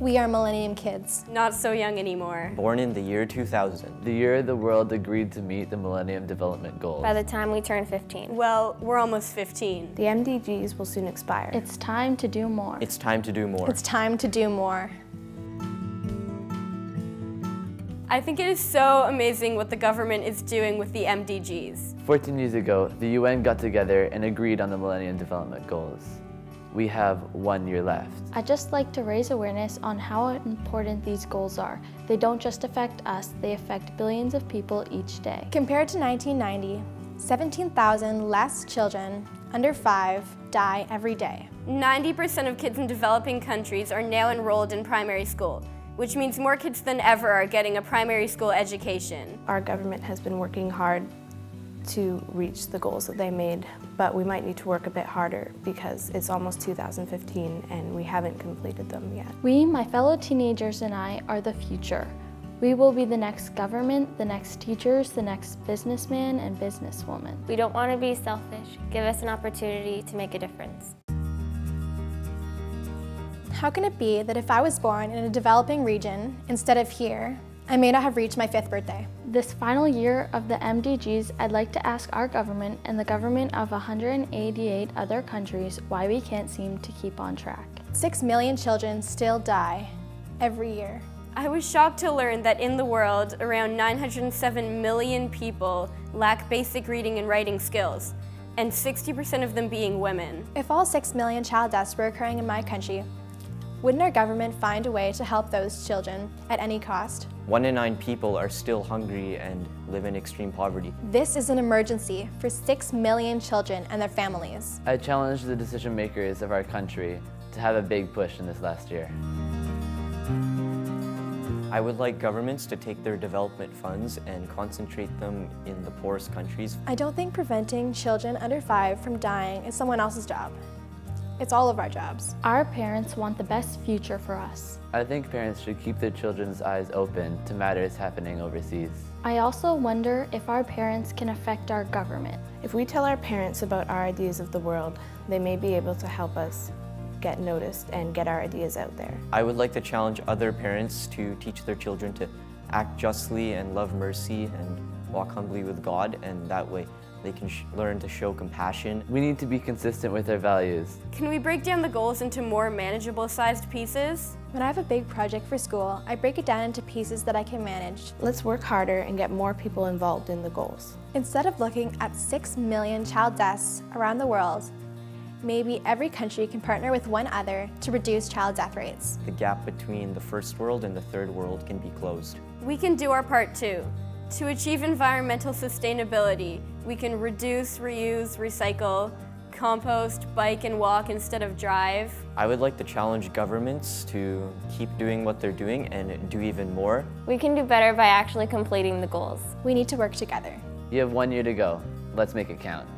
We are Millennium Kids. Not so young anymore. Born in the year 2000. The year the world agreed to meet the Millennium Development Goals. By the time we turn 15. Well, we're almost 15. The MDGs will soon expire. It's time to do more. It's time to do more. It's time to do more. I think it is so amazing what the government is doing with the MDGs. 14 years ago, the UN got together and agreed on the Millennium Development Goals. We have 1 year left. I'd just like to raise awareness on how important these goals are. They don't just affect us, they affect billions of people each day. Compared to 1990, 17,000 less children under 5 die every day. 90% of kids in developing countries are now enrolled in primary school, which means more kids than ever are getting a primary school education. Our government has been working hard to reach the goals that they made, but we might need to work a bit harder because it's almost 2015 and we haven't completed them yet. We, my fellow teenagers, and I are the future. We will be the next government, the next teachers, the next businessman and businesswoman. We don't want to be selfish. Give us an opportunity to make a difference. How can it be that if I was born in a developing region instead of here, I may not have reached my 5th birthday? This final year of the MDGs, I'd like to ask our government and the government of 188 other countries why we can't seem to keep on track. 6 million children still die every year. I was shocked to learn that in the world, around 907 million people lack basic reading and writing skills, and 60% of them being women. If all 6 million child deaths were occurring in my country, wouldn't our government find a way to help those children at any cost? 1 in 9 people are still hungry and live in extreme poverty. This is an emergency for 6 million children and their families. I challenge the decision makers of our country to have a big push in this last year. I would like governments to take their development funds and concentrate them in the poorest countries. I don't think preventing children under 5 from dying is someone else's job. It's all of our jobs. Our parents want the best future for us. I think parents should keep their children's eyes open to matters happening overseas. I also wonder if our parents can affect our government. If we tell our parents about our ideas of the world, they may be able to help us get noticed and get our ideas out there. I would like to challenge other parents to teach their children to act justly and love mercy and walk humbly with God, and that way they can learn to show compassion. We need to be consistent with our values. Can we break down the goals into more manageable sized pieces? When I have a big project for school, I break it down into pieces that I can manage. Let's work harder and get more people involved in the goals. Instead of looking at 6 million child deaths around the world, maybe every country can partner with one other to reduce child death rates. The gap between the first world and the third world can be closed. We can do our part too. To achieve environmental sustainability, we can reduce, reuse, recycle, compost, bike and walk instead of drive. I would like to challenge governments to keep doing what they're doing and do even more. We can do better by actually completing the goals. We need to work together. You have 1 year to go. Let's make it count.